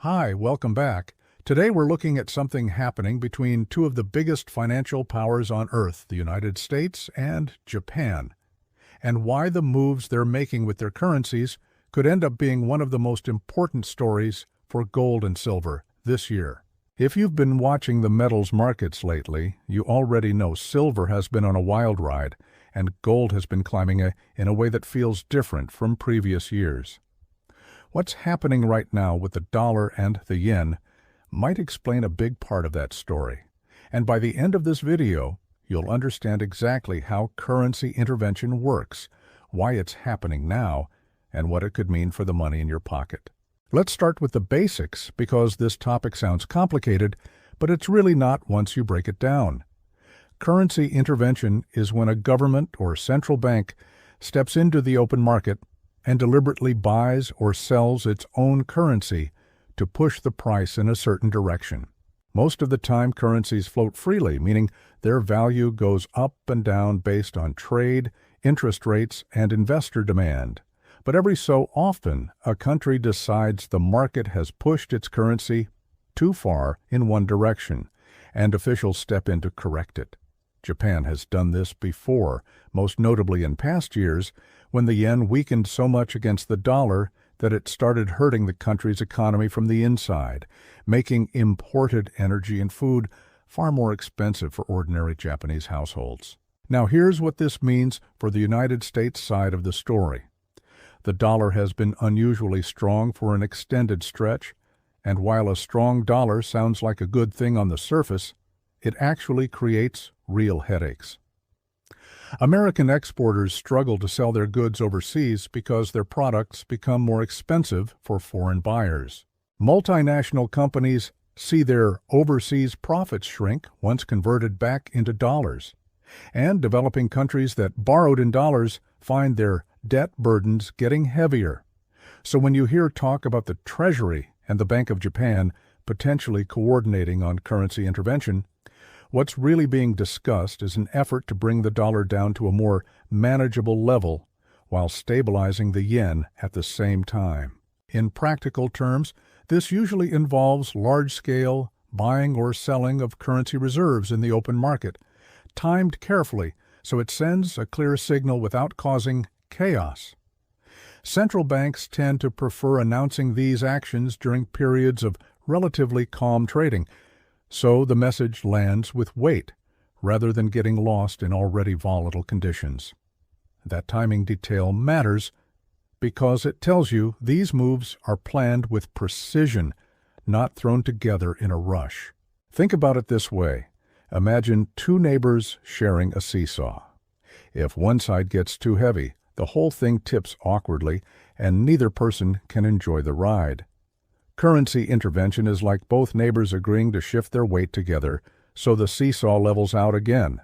Hi, welcome back. Today we're looking at something happening between two of the biggest financial powers on Earth, the United States and Japan, and why the moves they're making with their currencies could end up being one of the most important stories for gold and silver this year. If you've been watching the metals markets lately, you already know silver has been on a wild ride, and gold has been climbing in a way that feels different from previous years. What's happening right now with the dollar and the yen might explain a big part of that story. And by the end of this video, you'll understand exactly how currency intervention works, why it's happening now, and what it could mean for the money in your pocket. Let's start with the basics, because this topic sounds complicated, but it's really not once you break it down. Currency intervention is when a government or central bank steps into the open market and deliberately buys or sells its own currency to push the price in a certain direction. Most of the time, currencies float freely, meaning their value goes up and down based on trade, interest rates, and investor demand. But every so often, a country decides the market has pushed its currency too far in one direction, and officials step in to correct it. Japan has done this before, most notably in past years, when the yen weakened so much against the dollar that it started hurting the country's economy from the inside, making imported energy and food far more expensive for ordinary Japanese households. Now here's what this means for the United States side of the story. The dollar has been unusually strong for an extended stretch, and while a strong dollar sounds like a good thing on the surface, it actually creates real headaches. American exporters struggle to sell their goods overseas because their products become more expensive for foreign buyers. Multinational companies see their overseas profits shrink once converted back into dollars. And developing countries that borrowed in dollars find their debt burdens getting heavier. So when you hear talk about the Treasury and the Bank of Japan potentially coordinating on currency intervention, what's really being discussed is an effort to bring the dollar down to a more manageable level while stabilizing the yen at the same time. In practical terms, this usually involves large-scale buying or selling of currency reserves in the open market, timed carefully so it sends a clear signal without causing chaos. Central banks tend to prefer announcing these actions during periods of relatively calm trading, so the message lands with weight, rather than getting lost in already volatile conditions. That timing detail matters because it tells you these moves are planned with precision, not thrown together in a rush. Think about it this way. Imagine two neighbors sharing a seesaw. If one side gets too heavy, the whole thing tips awkwardly, and neither person can enjoy the ride. Currency intervention is like both neighbors agreeing to shift their weight together so the seesaw levels out again.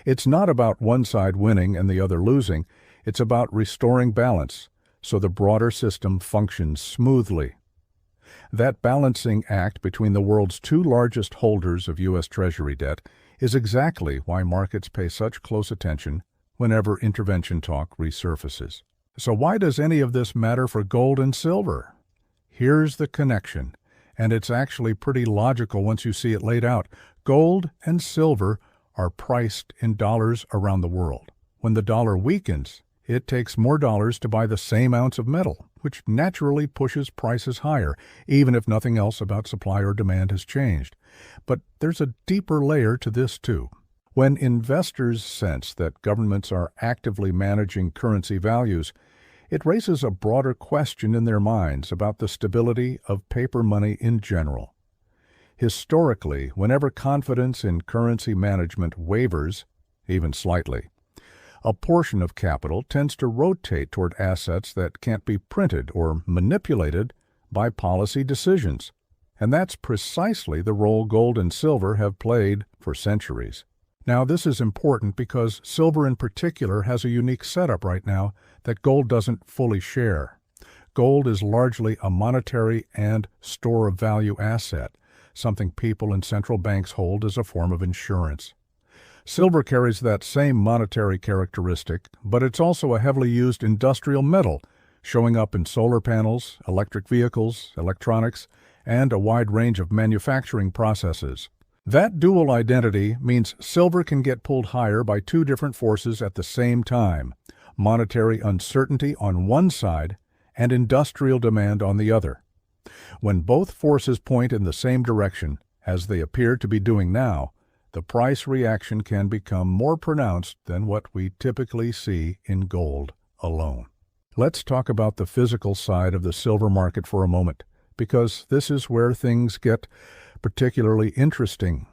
It's not about one side winning and the other losing. It's about restoring balance so the broader system functions smoothly. That balancing act between the world's two largest holders of U.S. Treasury debt is exactly why markets pay such close attention whenever intervention talk resurfaces. So why does any of this matter for gold and silver? Here's the connection, and it's actually pretty logical once you see it laid out. Gold and silver are priced in dollars around the world. When the dollar weakens, it takes more dollars to buy the same ounce of metal, which naturally pushes prices higher, even if nothing else about supply or demand has changed. But there's a deeper layer to this too. When investors sense that governments are actively managing currency values, it raises a broader question in their minds about the stability of paper money in general. Historically, whenever confidence in currency management wavers, even slightly, a portion of capital tends to rotate toward assets that can't be printed or manipulated by policy decisions. And that's precisely the role gold and silver have played for centuries. Now, this is important because silver in particular has a unique setup right now that gold doesn't fully share. Gold is largely a monetary and store of value asset, something people and central banks hold as a form of insurance. Silver carries that same monetary characteristic, but it's also a heavily used industrial metal, showing up in solar panels, electric vehicles, electronics, and a wide range of manufacturing processes. That dual identity means silver can get pulled higher by two different forces at the same time: monetary uncertainty on one side and industrial demand on the other. When both forces point in the same direction, as they appear to be doing now, the price reaction can become more pronounced than what we typically see in gold alone. Let's talk about the physical side of the silver market for a moment, because this is where things get particularly interesting.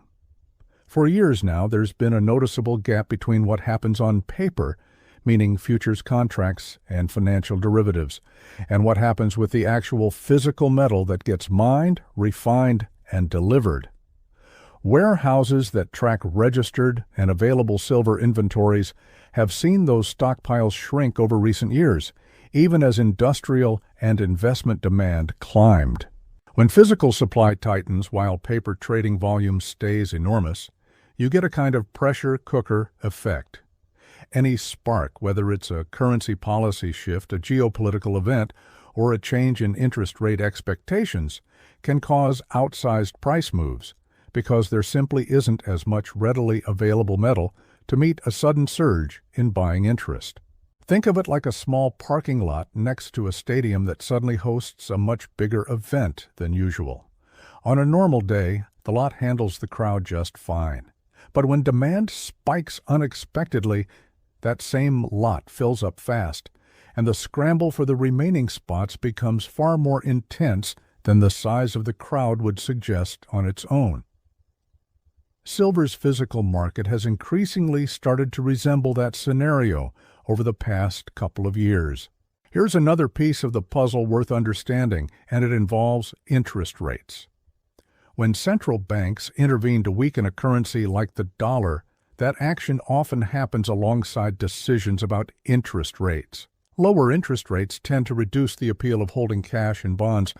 For years now, there's been a noticeable gap between what happens on paper, meaning futures contracts and financial derivatives, and what happens with the actual physical metal that gets mined, refined, and delivered. Warehouses that track registered and available silver inventories have seen those stockpiles shrink over recent years, even as industrial and investment demand climbed. When physical supply tightens while paper trading volume stays enormous, you get a kind of pressure cooker effect. Any spark, whether it's a currency policy shift, a geopolitical event, or a change in interest rate expectations, can cause outsized price moves, because there simply isn't as much readily available metal to meet a sudden surge in buying interest. Think of it like a small parking lot next to a stadium that suddenly hosts a much bigger event than usual. On a normal day, the lot handles the crowd just fine. But when demand spikes unexpectedly, that same lot fills up fast, and the scramble for the remaining spots becomes far more intense than the size of the crowd would suggest on its own. Silver's physical market has increasingly started to resemble that scenario over the past couple of years. Here's another piece of the puzzle worth understanding, and it involves interest rates. When central banks intervene to weaken a currency like the dollar, that action often happens alongside decisions about interest rates. Lower interest rates tend to reduce the appeal of holding cash and bonds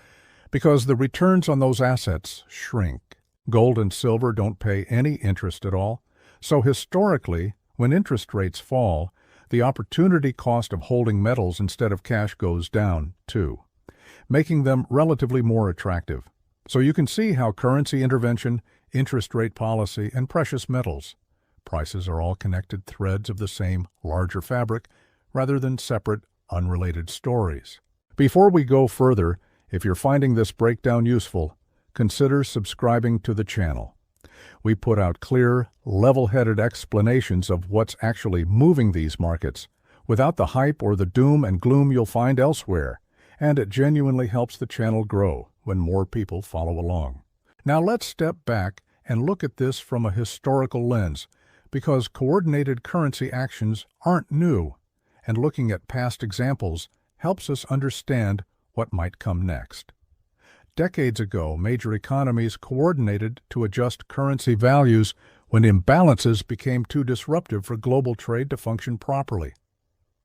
because the returns on those assets shrink. Gold and silver don't pay any interest at all, so historically, when interest rates fall, the opportunity cost of holding metals instead of cash goes down, too, making them relatively more attractive. So you can see how currency intervention, interest rate policy, and precious metals prices are all connected threads of the same larger fabric rather than separate, unrelated stories. Before we go further, if you're finding this breakdown useful, consider subscribing to the channel. We put out clear, level-headed explanations of what's actually moving these markets, without the hype or the doom and gloom you'll find elsewhere, and it genuinely helps the channel grow when more people follow along. Now let's step back and look at this from a historical lens, because coordinated currency actions aren't new, and looking at past examples helps us understand what might come next. Decades ago, major economies coordinated to adjust currency values when imbalances became too disruptive for global trade to function properly.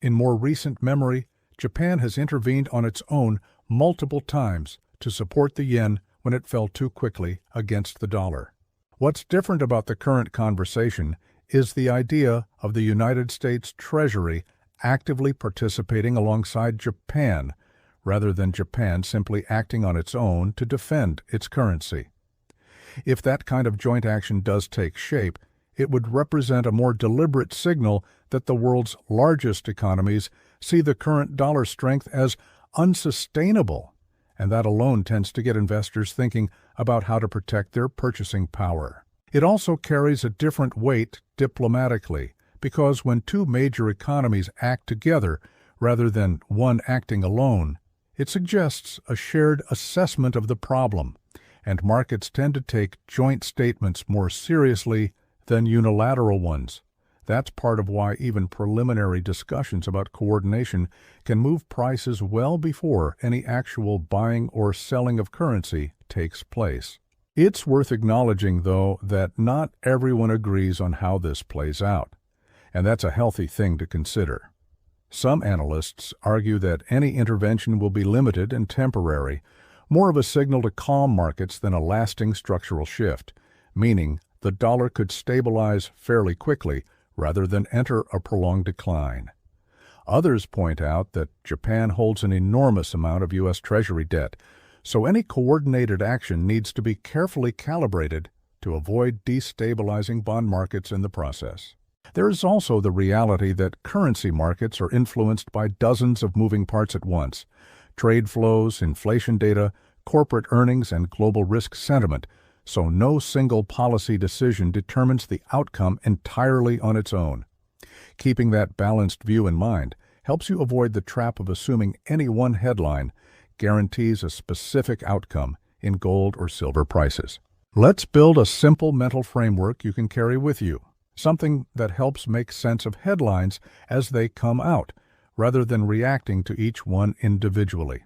In more recent memory, Japan has intervened on its own multiple times to support the yen when it fell too quickly against the dollar. What's different about the current conversation is the idea of the United States Treasury actively participating alongside Japan, rather than Japan simply acting on its own to defend its currency. If that kind of joint action does take shape, it would represent a more deliberate signal that the world's largest economies see the current dollar strength as unsustainable, and that alone tends to get investors thinking about how to protect their purchasing power. It also carries a different weight diplomatically, because when two major economies act together rather than one acting alone, it suggests a shared assessment of the problem, and markets tend to take joint statements more seriously than unilateral ones. That's part of why even preliminary discussions about coordination can move prices well before any actual buying or selling of currency takes place. It's worth acknowledging, though, that not everyone agrees on how this plays out, and that's a healthy thing to consider. Some analysts argue that any intervention will be limited and temporary, more of a signal to calm markets than a lasting structural shift, meaning the dollar could stabilize fairly quickly rather than enter a prolonged decline. Others point out that Japan holds an enormous amount of U.S. Treasury debt, so any coordinated action needs to be carefully calibrated to avoid destabilizing bond markets in the process. There is also the reality that currency markets are influenced by dozens of moving parts at once: trade flows, inflation data, corporate earnings, and global risk sentiment, so no single policy decision determines the outcome entirely on its own. Keeping that balanced view in mind helps you avoid the trap of assuming any one headline guarantees a specific outcome in gold or silver prices. Let's build a simple mental framework you can carry with you, something that helps make sense of headlines as they come out, rather than reacting to each one individually.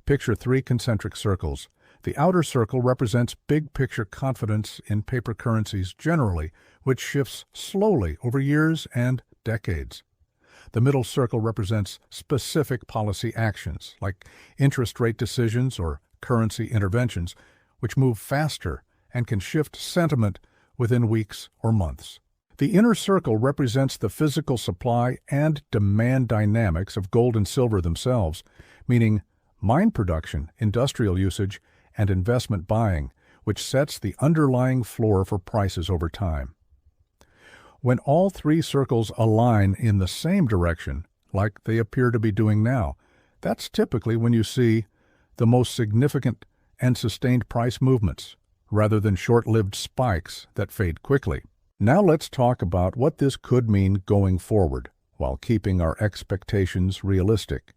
Picture 3 concentric circles. The outer circle represents big-picture confidence in paper currencies generally, which shifts slowly over years and decades. The middle circle represents specific policy actions, like interest rate decisions or currency interventions, which move faster and can shift sentiment within weeks or months. The inner circle represents the physical supply and demand dynamics of gold and silver themselves, meaning mine production, industrial usage, and investment buying, which sets the underlying floor for prices over time. When all 3 circles align in the same direction, like they appear to be doing now, that's typically when you see the most significant and sustained price movements, rather than short-lived spikes that fade quickly. Now let's talk about what this could mean going forward, while keeping our expectations realistic.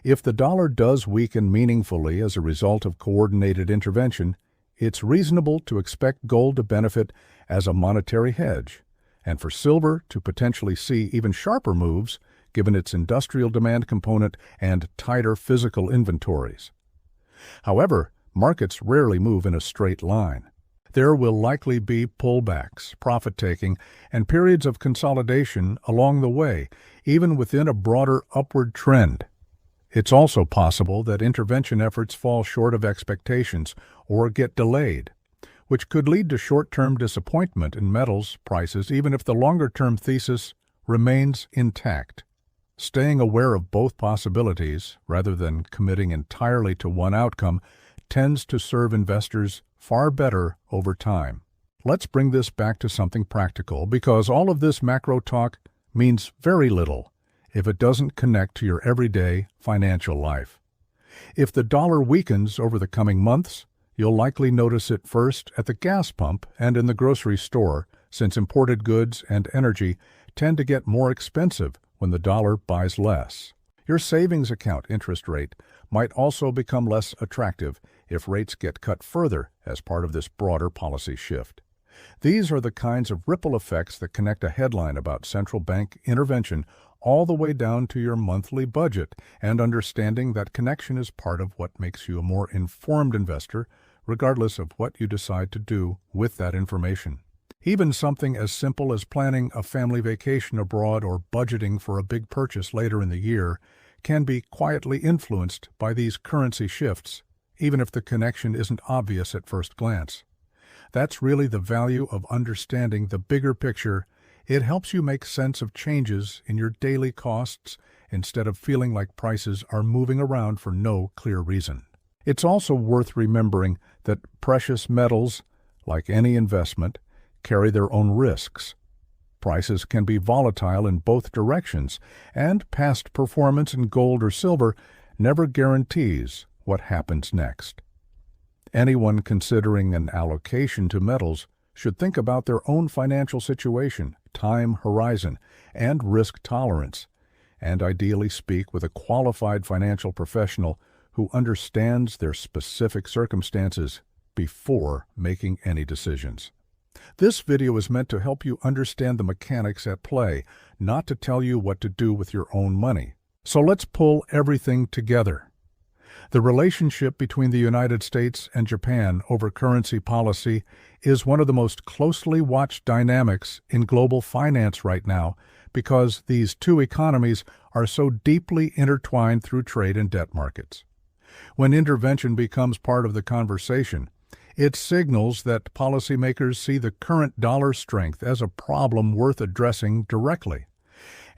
If the dollar does weaken meaningfully as a result of coordinated intervention, it's reasonable to expect gold to benefit as a monetary hedge, and for silver to potentially see even sharper moves given its industrial demand component and tighter physical inventories. However, markets rarely move in a straight line. There will likely be pullbacks, profit-taking, and periods of consolidation along the way, even within a broader upward trend. It's also possible that intervention efforts fall short of expectations or get delayed, which could lead to short-term disappointment in metals prices even if the longer-term thesis remains intact. Staying aware of both possibilities, rather than committing entirely to one outcome, tends to serve investors far better over time. Let's bring this back to something practical, because all of this macro talk means very little if it doesn't connect to your everyday financial life. If the dollar weakens over the coming months, you'll likely notice it first at the gas pump and in the grocery store, since imported goods and energy tend to get more expensive when the dollar buys less. Your savings account interest rate might also become less attractive if rates get cut further as part of this broader policy shift. These are the kinds of ripple effects that connect a headline about central bank intervention all the way down to your monthly budget, and understanding that connection is part of what makes you a more informed investor, regardless of what you decide to do with that information. Even something as simple as planning a family vacation abroad or budgeting for a big purchase later in the year can be quietly influenced by these currency shifts, even if the connection isn't obvious at first glance. That's really the value of understanding the bigger picture. It helps you make sense of changes in your daily costs instead of feeling like prices are moving around for no clear reason. It's also worth remembering that precious metals, like any investment, carry their own risks. Prices can be volatile in both directions, and past performance in gold or silver never guarantees what happens next. Anyone considering an allocation to metals should think about their own financial situation, time horizon, and risk tolerance, and ideally speak with a qualified financial professional who understands their specific circumstances before making any decisions. This video is meant to help you understand the mechanics at play, not to tell you what to do with your own money. So let's pull everything together. The relationship between the United States and Japan over currency policy is one of the most closely watched dynamics in global finance right now, because these two economies are so deeply intertwined through trade and debt markets. When intervention becomes part of the conversation, it signals that policymakers see the current dollar strength as a problem worth addressing directly.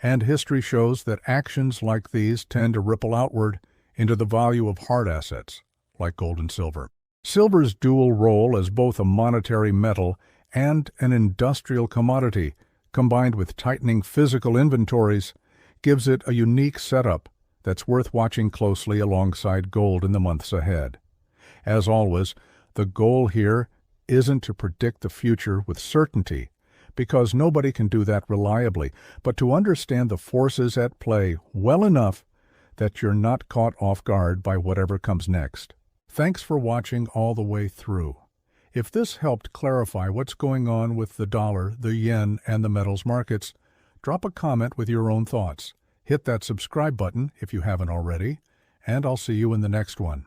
And history shows that actions like these tend to ripple outward into the value of hard assets, like gold and silver. Silver's dual role as both a monetary metal and an industrial commodity, combined with tightening physical inventories, gives it a unique setup that's worth watching closely alongside gold in the months ahead. As always, the goal here isn't to predict the future with certainty, because nobody can do that reliably, but to understand the forces at play well enough that you're not caught off guard by whatever comes next. Thanks for watching all the way through. If this helped clarify what's going on with the dollar, the yen, and the metals markets, drop a comment with your own thoughts. Hit that subscribe button if you haven't already, and I'll see you in the next one.